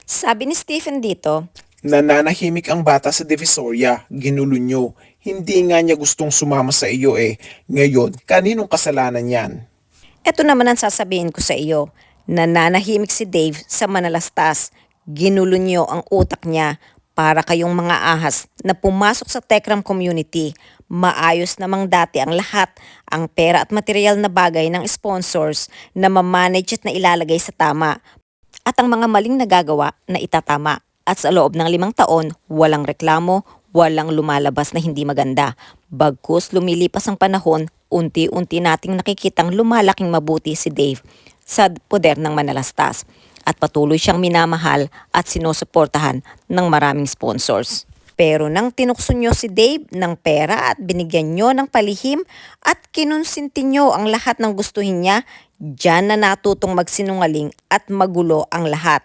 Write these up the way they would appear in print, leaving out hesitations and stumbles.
Sabi ni Stephen dito, Nananahimik ang bata sa Divisoria, ginulo nyo. Hindi nga niya gustong sumama sa iyo eh. Ngayon, kaninong kasalanan yan? eto naman ang sasabihin ko sa iyo. Nananahimik si Dave sa Manalastas. Ginulo niyo ang utak niya para kayong mga ahas na pumasok sa Tekram community. Maayos namang dati ang lahat, ang pera at material na bagay ng sponsors na mamanage at na ilalagay sa tama. At ang mga maling nagagawa na itatama. At sa loob ng 5 taon, walang reklamo, walang lumalabas na hindi maganda. Bagkus lumilipas ang panahon, unti-unti nating nakikitang lumalaking mabuti si Dave sa poder ng Manalastas. At patuloy siyang minamahal at sinusuportahan ng maraming sponsors. Pero nang tinukso nyo si Dave ng pera at binigyan nyo ng palihim at kinonsinti nyo ang lahat ng gustuhin niya, diyan na natutong magsinungaling at magulo ang lahat.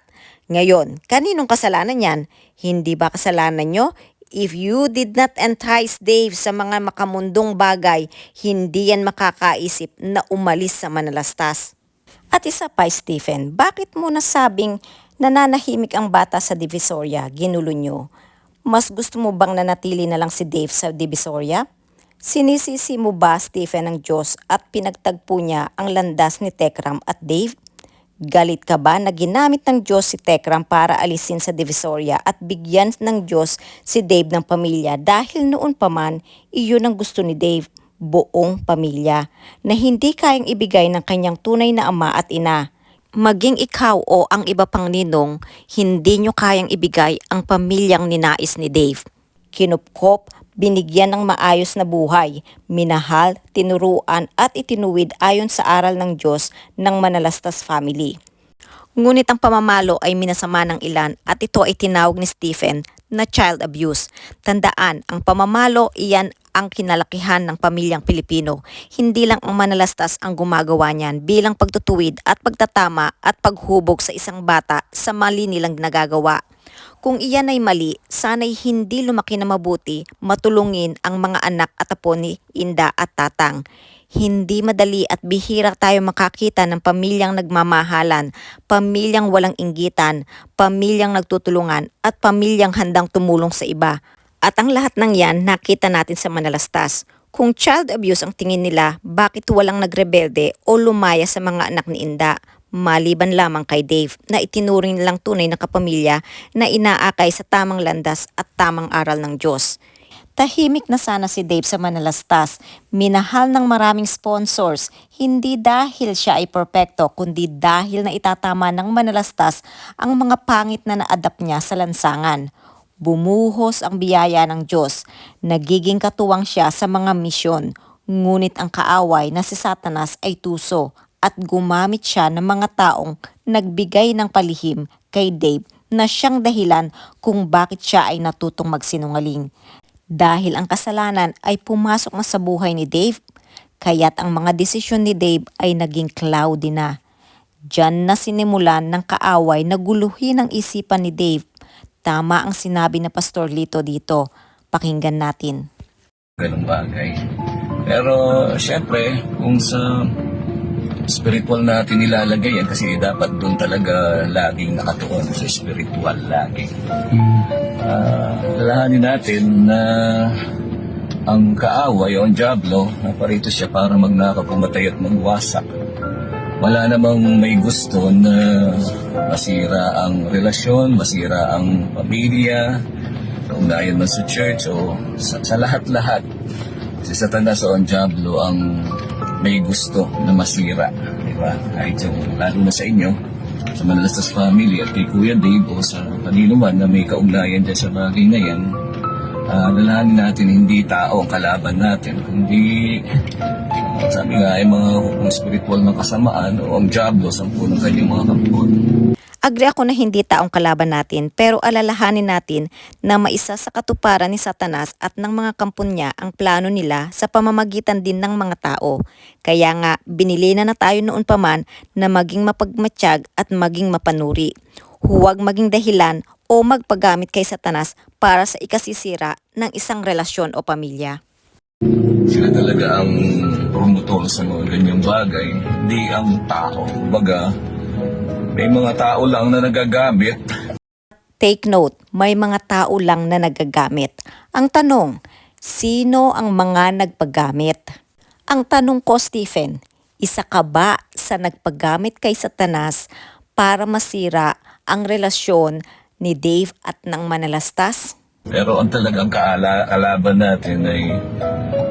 Ngayon, kaninong kasalanan yan? Hindi ba kasalanan nyo? If you did not entice Dave sa mga makamundong bagay, hindi yan makakaisip na umalis sa Manalastas. At isa pa, Stephen, bakit mo nasabing nananahimik ang bata sa Divisoria, ginulo nyo? Mas gusto mo bang nanatili na lang si Dave sa Divisoria? Sinisisi mo ba, Stephen, ang Diyos at pinagtagpo niya ang landas ni Tekram at Dave? Galit ka ba na ginamit ng Diyos si Tekram para alisin sa Divisoria at bigyan ng Diyos si Dave ng pamilya dahil noon pa man iyon ang gusto ni Dave, buong pamilya, na hindi kayang ibigay ng kanyang tunay na ama at ina. Maging ikaw o ang iba pang ninong, hindi nyo kayang ibigay ang pamilyang ninais ni Dave. Kinupkop, binigyan ng maayos na buhay, minahal, tinuruan at itinuwid ayon sa aral ng Diyos ng Manalastas family. Ngunit ang pamamalo ay minasama ng ilan at ito ay tinawag ni Stephen na child abuse. Tandaan, ang pamamalo iyan ang kinalakihan ng pamilyang Pilipino. Hindi lang ang Manalastas ang gumagawa niyan bilang pagtutuwid at pagtatama at paghubog sa isang bata sa mali nilang nagagawa. Kung iyan ay mali, sana'y hindi lumaki na mabuti, matulungin ang mga anak at apo ni Inda at Tatang. Hindi madali at bihira tayo makakita ng pamilyang nagmamahalan, pamilyang walang inggitan, pamilyang nagtutulungan at pamilyang handang tumulong sa iba. At ang lahat ng yan nakita natin sa Manalastas. Kung child abuse ang tingin nila, bakit walang nagrebelde o lumaya sa mga anak ni Inda? Maliban lamang kay Dave na itinuring nilang tunay na kapamilya na inaakay sa tamang landas at tamang aral ng Diyos. Tahimik na sana si Dave sa Manalastas, minahal ng maraming sponsors, hindi dahil siya ay perpekto kundi dahil na itatama ng Manalastas ang mga pangit na na-adapt niya sa lansangan. Bumuhos ang biyaya ng Diyos, nagiging katuwang siya sa mga misyon, ngunit ang kaaway na si Satanas ay tuso at gumamit siya ng mga taong nagbigay ng palihim kay Dave na siyang dahilan kung bakit siya ay natutong magsinungaling. Dahil ang kasalanan ay pumasok na sa buhay ni Dave, kaya't ang mga desisyon ni Dave ay naging cloudy na. Diyan na sinimulan ng kaaway na guluhin ang isipan ni Dave. Tama ang sinabi na Pastor Lito dito. Pakinggan natin. Ganung bagay. Pero syempre, kung sa spiritual natin nilalagay yan, kasi dapat doon talaga laging nakatuon sa spiritual lagi. Lalahanin natin na ang kaaway o ang diablo, naparito siya para magnakaw, pumatay at magwasak. Wala namang may gusto na masira ang relasyon, masira ang pamilya, kung dahil man sa church o sa lahat-lahat. Si Satanas o ang diablo ang may gusto na masira, di ba? Kahit yung lalo na sa inyo, sa Manalastas family at kay Kuya Dave o sa kanino man na may kaugnayan dyan sa bagay na yan, lalahanin natin hindi tao ang kalaban natin, kundi sabi nga ay mga spiritual na kasamaan o ang diablo sa ng kanyang mga kampon. Agree ako na hindi taong kalaban natin, pero alalahanin natin na maisa sa katuparan ni Satanas at ng mga kampon niya ang plano nila sa pamamagitan din ng mga tao. Kaya nga, binili na tayo noon pa man na maging mapagmatsyag at maging mapanuri. Huwag maging dahilan o magpagamit kay Satanas para sa ikasisira ng isang relasyon o pamilya. Sila talaga ang promotor sa mga ganyang bagay, hindi ang tao. Kumbaga, may mga tao lang na nagagamit Take note, may mga tao lang na nagagamit. Ang tanong, sino ang mga nagpagamit? Ang tanong ko, Stephen, isa ka ba sa nagpagamit kay Satanas para masira ang relasyon ni Dave at ng manalastas? Pero ang talagang kalaban natin ay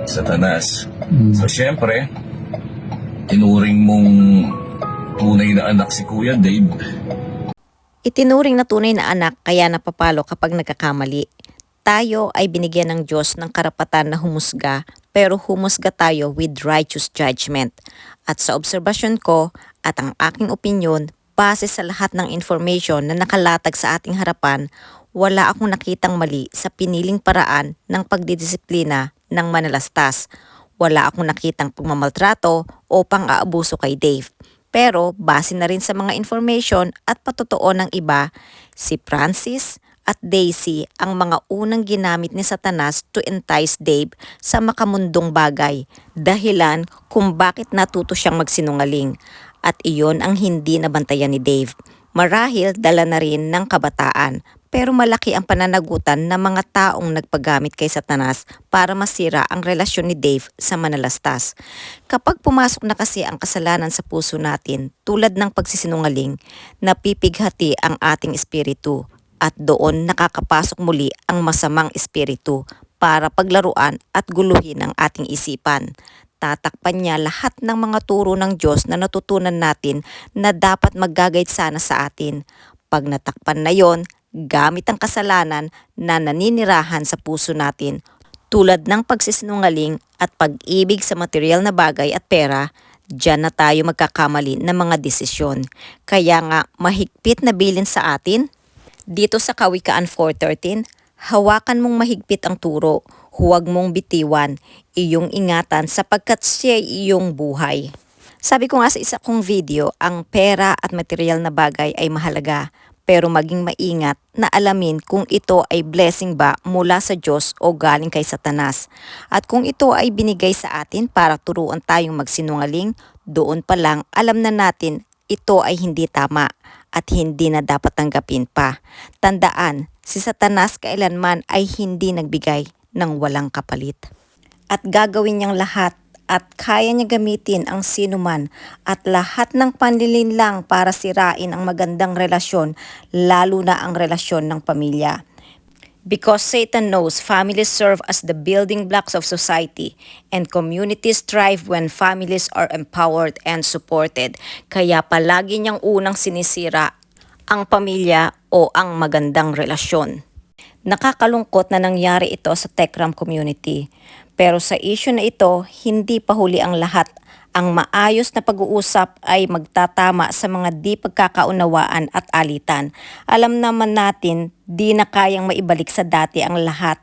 Satanas. So syempre, tinuring mong tunay na anak si Kuya Dave. Itinuring na tunay na anak kaya napapalo kapag nagkakamali. Tayo ay binigyan ng Diyos ng karapatan na humusga, pero humusga tayo with righteous judgment. At sa obserbasyon ko at ang aking opinyon, base sa lahat ng information na nakalatag sa ating harapan, wala akong nakitang mali sa piniling paraan ng pagdidisiplina ng manalastas. Wala akong nakitang pagmamaltrato o pang-aabuso kay Dave. Pero base na rin sa mga information at patotoo ng iba, si Francis at Daisy ang mga unang ginamit ni Satanas to entice Dave sa makamundong bagay, dahilan kung bakit natuto siyang magsinungaling. At iyon ang hindi nabantayan ni Dave. Marahil dala na rin ng kabataan, pero malaki ang pananagutan ng mga taong nagpagamit kay Satanas para masira ang relasyon ni Dave sa manalastas. Kapag pumasok na kasi ang kasalanan sa puso natin, tulad ng pagsisinungaling, napipighati ang ating espiritu at doon nakakapasok muli ang masamang espiritu para paglaruan at guluhin ang ating isipan. Tatakpan niya lahat ng mga turo ng Diyos na natutunan natin na dapat maggagayad sana sa atin. Pag natakpan na yon, gamit ang kasalanan na naninirahan sa puso natin, tulad ng pagsisinungaling at pag-ibig sa material na bagay at pera, diyan na tayo magkakamali ng mga desisyon. Kaya nga mahigpit na bilin sa atin. Dito sa Kawikaan 4:13, hawakan mong mahigpit ang turo, huwag mong bitiwan, iyong ingatan sapagkat siya iyong buhay. Sabi ko nga sa isa kong video, ang pera at material na bagay ay mahalaga, pero maging maingat na alamin kung ito ay blessing ba mula sa Diyos o galing kay Satanas. At kung ito ay binigay sa atin para turuan tayong magsinungaling, doon pa lang alam na natin ito ay hindi tama at hindi na dapat tanggapin pa. Tandaan, si Satanas kailanman ay hindi nagbigay ng walang kapalit. At gagawin niyang lahat at kaya niya gamitin ang sinuman at lahat ng panlilinlang para sirain ang magandang relasyon, lalo na ang relasyon ng pamilya. Because Satan knows families serve as the building blocks of society and communities thrive when families are empowered and supported. Kaya palagi niyang unang sinisira ang pamilya o ang magandang relasyon. Nakakalungkot na nangyari ito sa Tekram community. Pero sa issue na ito, hindi pa huli ang lahat. Ang maayos na pag-uusap ay magtatama sa mga di pagkakaunawaan at alitan. Alam naman natin, di na kayang maibalik sa dati ang lahat.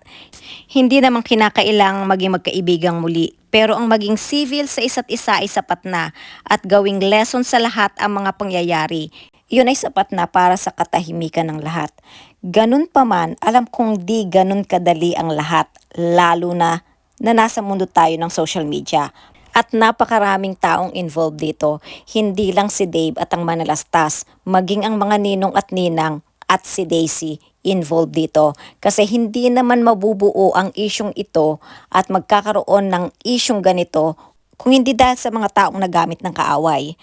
Hindi naman kinakailangang maging magkaibigang muli. Pero ang maging civil sa isa't isa ay sapat na at gawing lesson sa lahat ang mga pangyayari. Iyon ay sapat na para sa katahimikan ng lahat. Ganun pa man, alam kong di ganun kadali ang lahat, lalo na nasa mundo tayo ng social media. At napakaraming taong involved dito, hindi lang si Dave at ang manalastas, maging ang mga ninong at ninang at si Daisy involved dito. Kasi hindi naman mabubuo ang isyong ito at magkakaroon ng isyong ganito kung hindi dahil sa mga taong nagamit ng kaaway.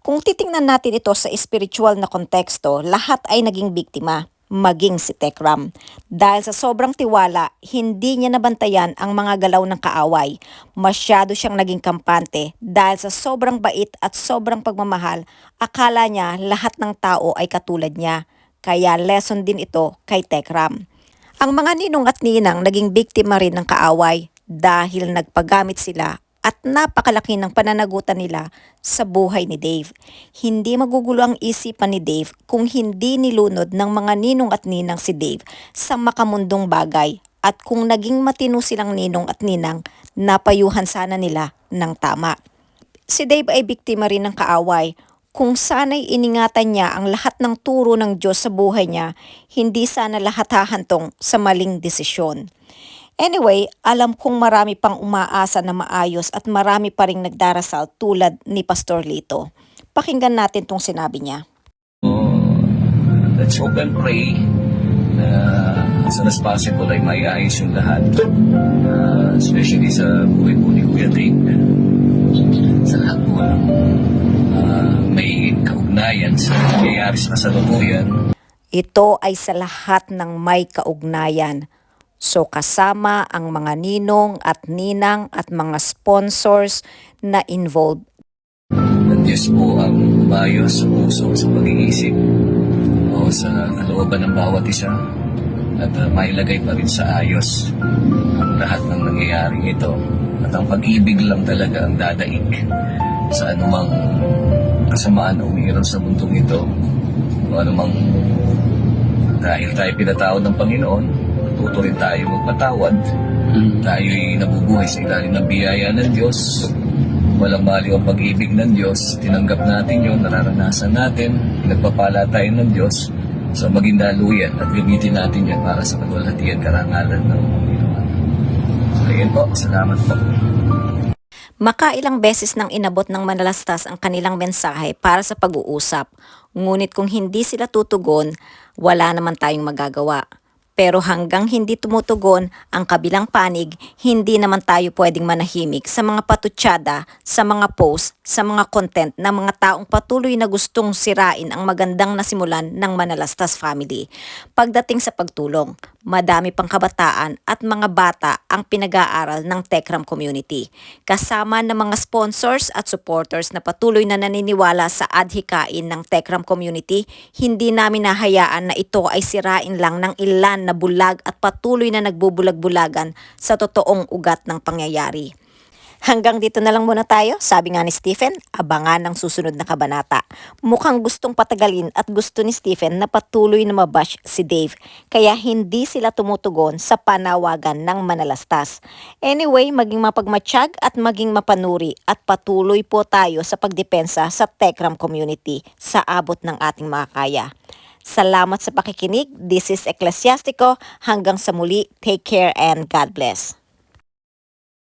Kung titingnan natin ito sa spiritual na konteksto, lahat ay naging biktima, maging si Tekram. Dahil sa sobrang tiwala, hindi niya nabantayan ang mga galaw ng kaaway. Masyado siyang naging kampante dahil sa sobrang bait at sobrang pagmamahal, akala niya lahat ng tao ay katulad niya. Kaya lesson din ito kay Tekram. Ang mga ninong at ninang naging biktima rin ng kaaway dahil nagpagamit sila at napakalaki ng pananagutan nila sa buhay ni Dave. Hindi magugulo ang isipan ni Dave kung hindi nilunod ng mga ninong at ninang si Dave sa makamundong bagay at kung naging matino silang ninong at ninang, napayuhan sana nila ng tama. Si Dave ay biktima rin ng kaaway. Kung sana'y iningatan niya ang lahat ng turo ng Diyos sa buhay niya, hindi sana lahat hahantong sa maling desisyon. Anyway, alam kong marami pang umaasa na maayos at marami pa ring nagdarasal tulad ni Pastor Lito. Pakinggan natin tong sinabi niya. Let's hope and pray na as soon as possible ay maiayos yung lahat. Especially sa buhay po ni Kuya Dave. Sa lahat po ng may kaugnayan sa nangyayari sa kasalukuyan. Ito ay sa lahat ng may kaugnayan. So kasama ang mga ninong at ninang at mga sponsors na involved. Ng Diyos po ang umayos sa puso, sa pag-iisip o sa kalooban ng bawat isa at mailagay pa rin sa ayos ang lahat ng nangyayaring ito. At ang pag-ibig lang talaga ang dadaig sa anumang kasamaan na umiiral sa mundong ito o anumang dahil tayo pinatawad ng Panginoon, matuto rin tayo magpatawad. Tayo'y nabubuhay sa ilalim ng biyaya ng Diyos. Walang mali ang pag-ibig ng Diyos. Tinanggap natin yun, nararanasan natin, nagpapala tayo ng Diyos. So maging daluyan at gamitin natin yan para sa pagwalhatian karangalan ng Panginoon. So ayun po, salamat po. Makailang beses nang inabot ng Manalastas ang kanilang mensahe para sa pag-uusap. Ngunit kung hindi sila tutugon, wala naman tayong magagawa. Pero hanggang hindi tumutugon ang kabilang panig, hindi naman tayo pwedeng manahimik sa mga patutsada, sa mga post, sa mga content ng mga taong patuloy na gustong sirain ang magandang nasimulan ng Manalastas family. Pagdating sa pagtulong, madami pang kabataan at mga bata ang pinag-aaral ng Tekram community. Kasama ng mga sponsors at supporters na patuloy na naniniwala sa adhikain ng Tekram community, hindi namin nahayaan na ito ay sirain lang ng ilan na bulag at patuloy na nagbubulag-bulagan sa totoong ugat ng pangyayari. Hanggang dito na lang muna tayo, sabi nga ni Stephen, abangan ang susunod na kabanata. Mukhang gustong patagalin at gusto ni Stephen na patuloy na mabash si Dave, kaya hindi sila tumutugon sa panawagan ng Manalastas. Anyway, maging mapagmatsyag at maging mapanuri at patuloy po tayo sa pagdepensa sa Tekram community sa abot ng ating makakaya. Salamat sa pakikinig. This is Ecclesiastico. Hanggang sa muli, take care and God bless.